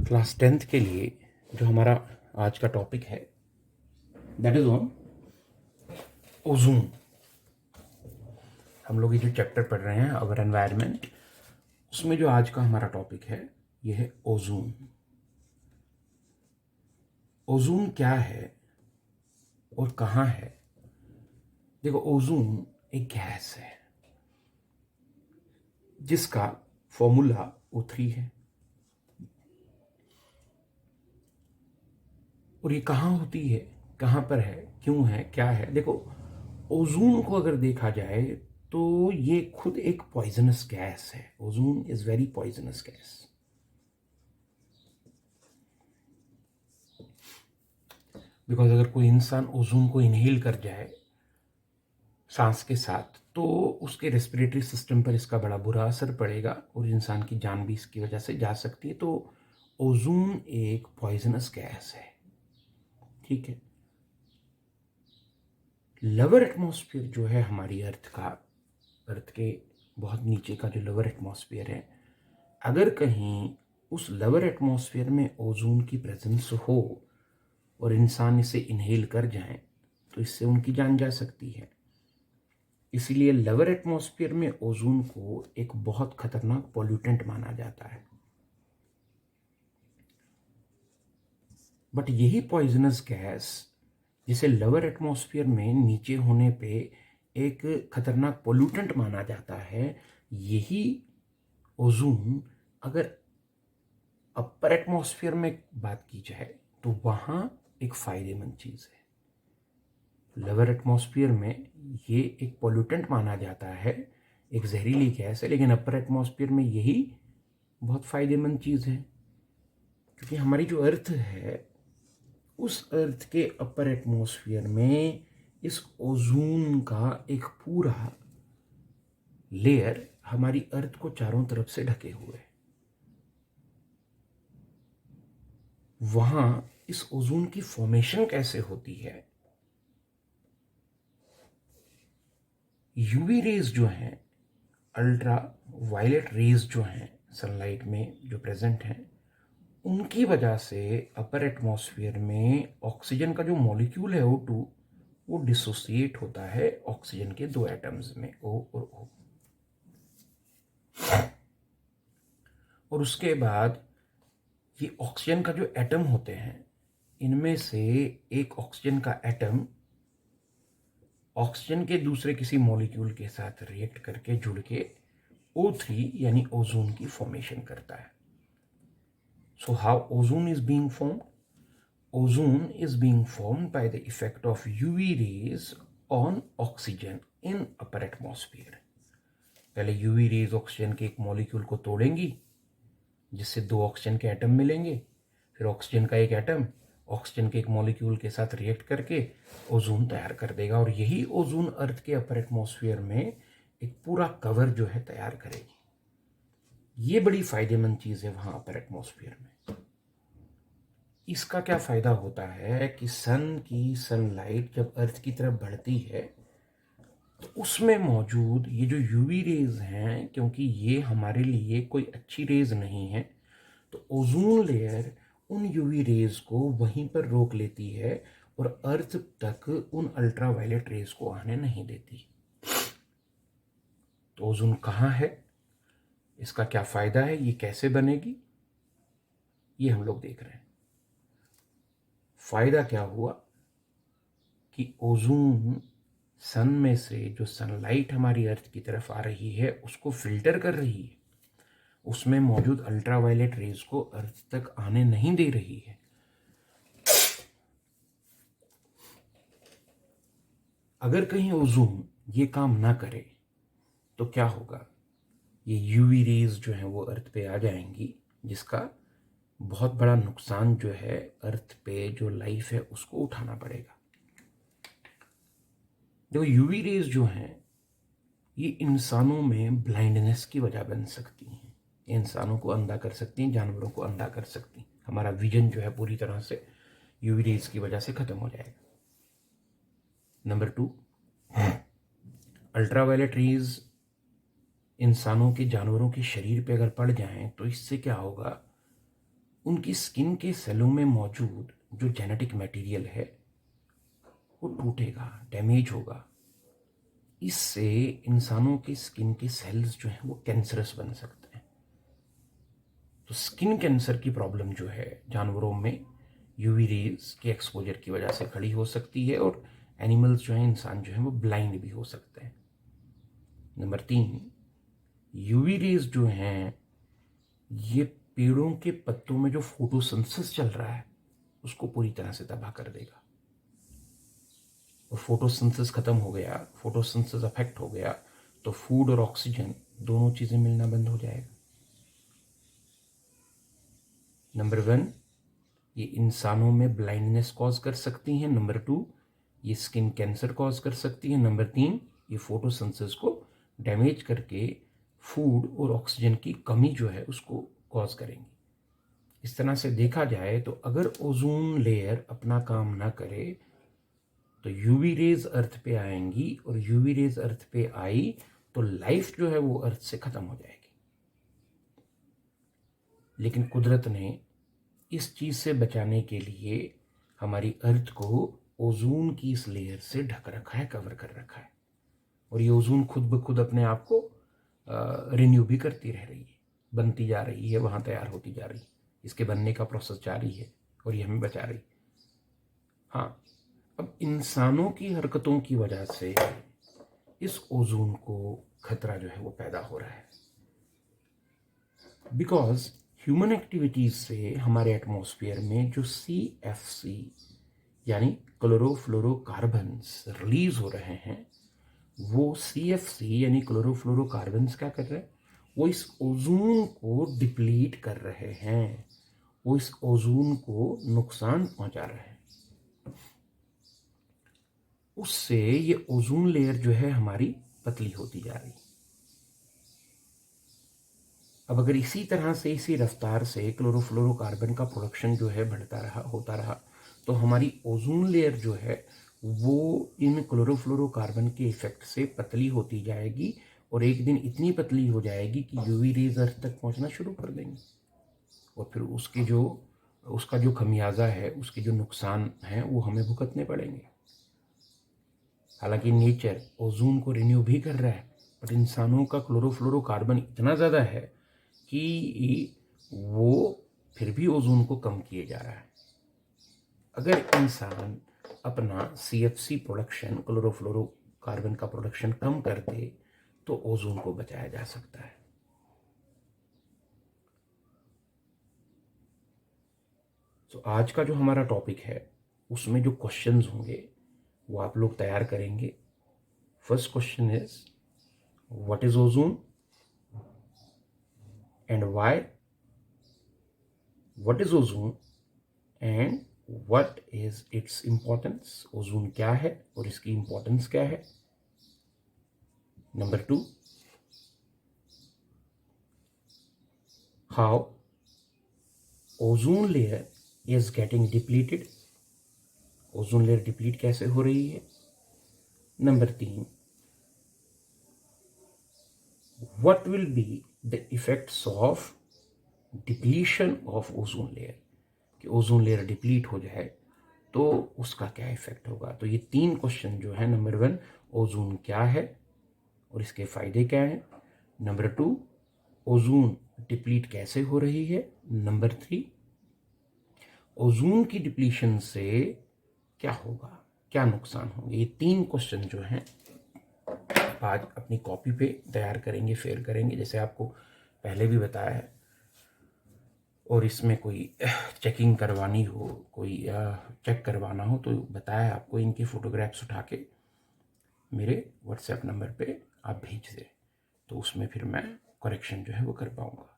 Class 10th के लिए जो हमारा आज का टॉपिक है दैट इज ऑन ओजोन। हम लोग ये जो चैप्टर पढ़ रहे हैं अवर एनवायरनमेंट, उसमें जो आज का हमारा टॉपिक है ये है ओजोन। ओजोन क्या है और कहाँ है? देखो, ओजोन एक गैस है जिसका फॉर्मूला O3 है। और ये कहाँ होती है, कहाँ पर है, क्यों है, क्या है? देखो, ओजोन को अगर देखा जाए तो ये खुद एक पॉइजनस गैस है। Ozone is very poisonous gas. Because अगर कोई इंसान ओजोन को इनहेल कर जाए सांस के साथ तो उसके रेस्पिरेटरी सिस्टम पर इसका बड़ा बुरा असर पड़ेगा और इंसान की जान भी इसकी वजह से जा सकती है। तो ओजोन एक पॉइजनस गैस है, ठीक है। लोअर एटमॉस्फेयर जो है हमारी अर्थ के बहुत नीचे का जो लोअर एटमॉस्फेयर है, अगर कहीं उस लोअर एटमॉस्फेयर में ओजोन की प्रेजेंस हो और इंसान इसे इनहेल कर जाए तो इससे उनकी जान जा सकती है। इसलिए लोअर एटमॉस्फेयर में ओजोन को एक बहुत खतरनाक पॉल्यूटेंट माना जाता है। बट यही पॉइजनस गैस जिसे लोअर एटमॉस्फेयर में नीचे होने पे एक खतरनाक पॉल्यूटेंट माना जाता है, यही ओजोन अगर अपर एटमॉस्फेयर में बात की जाए तो वहां एक फायदेमंद चीज है। लोअर एटमॉस्फेयर में ये एक पॉल्यूटेंट माना जाता है, एक जहरीली गैस है, लेकिन अपर एटमॉस्फेयर में यही बहुत फायदेमंद चीज है। क्योंकि हमारी जो अर्थ है उस अर्थ के अपर एटमॉस्फेयर में इस ओजोन का एक पूरा लेयर हमारी अर्थ को चारों तरफ से ढके हुए है। वहां इस ओजोन की फॉर्मेशन कैसे होती है? यूवी रेज जो हैं, अल्ट्रा वायलेट रेज जो हैं सनलाइट में जो प्रेजेंट हैं, उनकी वजह से अपर एटमॉस्फेयर में ऑक्सीजन का जो मॉलिक्यूल है O2 वो डिसोसिएट होता है ऑक्सीजन के दो एटम्स में, O और O। और उसके बाद ये ऑक्सीजन का जो एटम होते हैं, इनमें से एक ऑक्सीजन का एटम ऑक्सीजन के दूसरे किसी मॉलिक्यूल के साथ रिएक्ट करके जुड़ के O3 यानी ओजोन की फॉर्मेशन करता है। So how ozone is being formed? Ozone is being formed by the effect of UV rays on oxygen in upper atmosphere. पहले UV रेज ऑक्सीजन के एक मॉलिक्यूल को तोड़ेंगी जिससे दो ऑक्सीजन के एटम मिलेंगे, फिर ऑक्सीजन का एक एटम ऑक्सीजन के एक मॉलिक्यूल के साथ रिएक्ट करके ओजोन तैयार कर देगा। और यही ओजोन अर्थ के अपर एटमॉस्फेयर में एक पूरा कवर जो है तैयार करेगी। ये बड़ी फायदेमंद चीज है वहां अपर एटमॉस्फेयर में। इसका क्या फायदा होता है कि सन की सनलाइट जब अर्थ की तरफ बढ़ती है तो उसमें मौजूद ये जो यूवी रेज हैं, क्योंकि ये हमारे लिए कोई अच्छी रेज नहीं है, तो ओजोन लेयर उन यूवी रेज को वहीं पर रोक लेती है और अर्थ तक उन अल्ट्रावायलेट रेज को आने नहीं देती। तो ओजोन कहाँ है, इसका क्या फायदा है, ये कैसे बनेगी, ये हम लोग देख रहे हैं। फायदा क्या हुआ कि ओजोन सन में से जो सनलाइट हमारी अर्थ की तरफ आ रही है उसको फिल्टर कर रही है, उसमें मौजूद अल्ट्रावायलेट रेज को अर्थ तक आने नहीं दे रही है। अगर कहीं ओजोन ये काम ना करे तो क्या होगा? ये यूवी रेज जो है वो अर्थ पे आ जाएंगी, जिसका बहुत बड़ा नुकसान जो है अर्थ पे जो लाइफ है उसको उठाना पड़ेगा। देखो, यूवी रेज जो हैं ये इंसानों में ब्लाइंडनेस की वजह बन सकती हैं, इंसानों को अंधा कर सकती हैं, जानवरों को अंधा कर सकती हैं। हमारा विजन जो है पूरी तरह से यूवी रेज की वजह से खत्म हो जाएगा। नंबर 2, अल्ट्रावायलेट रेज इंसानों के, जानवरों के शरीर पे अगर पड़ जाएं तो इससे क्या होगा? उनकी स्किन के सेलों में मौजूद जो जेनेटिक मटेरियल है वो टूटेगा, डैमेज होगा। इससे इंसानों के स्किन के सेल्स जो हैं वो कैंसरस बन सकते हैं। तो स्किन कैंसर की प्रॉब्लम जो है जानवरों में यूवी रेज के एक्सपोजर की वजह से खड़ी हो सकती है, और एनिमल्स जो हैं, इंसान जो हैं, वो ब्लाइंड भी हो सकते हैं। नंबर 3, यूवी रेज जो हैं ये पेड़ों के पत्तों में जो फोटोसिंथेसिस चल रहा है उसको पूरी तरह से तबाह कर देगा। और फोटोसिंथेसिस खत्म हो गया, फोटोसिंथेसिस अफेक्ट हो गया, तो फूड और ऑक्सीजन दोनों चीजें मिलना बंद हो जाएगा। नंबर 1, ये इंसानों में ब्लाइंडनेस कॉज कर सकती हैं। नंबर 2, ये स्किन कैंसर कॉज कर सकती है। नंबर 3, ये फोटोसिंथेसिस को डैमेज करके फूड और ऑक्सीजन की कमी जो है उसको कॉज करेंगी। इस तरह से देखा जाए तो अगर ओजोन लेयर अपना काम ना करे तो यूवी रेज अर्थ पे आएंगी, और यूवी रेज अर्थ पे आई तो लाइफ जो है वो अर्थ से खत्म हो जाएगी। लेकिन कुदरत ने इस चीज से बचाने के लिए हमारी अर्थ को ओजोन की इस लेयर से ढक रखा है, कवर कर रखा है। और ये ओजोन खुद ब खुद अपने आप को रिन्यू भी करती रह रही है, बनती जा रही है, वहां तैयार होती जा रही है, इसके बनने का प्रोसेस जारी है, और ये हमें बचा रही। हाँ, अब इंसानों की हरकतों की वजह से इस ओजोन को खतरा जो है वो पैदा हो रहा है। बिकॉज ह्यूमन एक्टिविटीज से हमारे एटमॉस्फेयर में जो CFC यानी क्लोरोफ्लोरोकार्बन्स रिलीज हो रहे हैं, वो CFC यानी क्लोरोफ्लोरोकार्बन्स क्या कर रहे हैं, वो इस ओजोन को डिप्लीट कर रहे हैं, वो इस ओजोन को नुकसान पहुंचा रहे हैं। उससे ये ओजोन लेयर जो है हमारी पतली होती जा रही। अब अगर इसी तरह से, इसी रफ्तार से क्लोरोफ्लोरोकार्बन का प्रोडक्शन जो है बढ़ता रहा, होता रहा, तो हमारी ओजोन लेयर जो है वो इन क्लोरोफ्लोरोकार्बन के इफेक्ट से पतली होती जाएगी, और एक दिन इतनी पतली हो जाएगी कि यूवी रेज अर्थ तक पहुंचना शुरू कर देंगी, और फिर उसका जो खमियाजा है, उसके जो नुकसान हैं वो हमें भुगतने पड़ेंगे। हालांकि नेचर ओजोन को रिन्यू भी कर रहा है, बट इंसानों का क्लोरोफ्लोरोकार्बन इतना ज़्यादा है कि वो फिर भी ओजोन को कम किए जा रहा है। अगर इंसान अपना CFC प्रोडक्शन, क्लोरोफ्लोरोकार्बन का प्रोडक्शन कम कर दे तो ओजोन को बचाया जा सकता है। तो आज का जो हमारा टॉपिक है उसमें जो क्वेश्चंस होंगे वो आप लोग तैयार करेंगे। First question is what is ozone and why, what is ozone and what is its importance, ozone क्या है और इसकी इंपॉर्टेंस क्या है। Number 2, how ozone layer is getting depleted, ozone layer deplete कैसे हो रही है। Number 3, what will be the effects of depletion of ozone layer, कि ओजोन लेयर डिप्लीट हो जाए तो उसका क्या इफेक्ट होगा। तो ये 3 क्वेश्चन जो है, नंबर 1 ओजोन क्या है और इसके फायदे क्या हैं, नंबर 2 ओजोन डिप्लीट कैसे हो रही है, नंबर 3 ओजोन की डिप्लीशन से क्या होगा, क्या नुकसान होंगे। ये 3 क्वेश्चन जो हैं आज अपनी कॉपी पे तैयार करेंगे, शेयर करेंगे, जैसे आपको पहले भी बताया है। और इसमें कोई चेकिंग करवानी हो, कोई चेक करवाना हो तो बताया आपको, इनकी फ़ोटोग्राफ्स उठा के मेरे WhatsApp नंबर पे आप भेज दें, तो उसमें फिर मैं करेक्शन जो है वो कर पाऊँगा।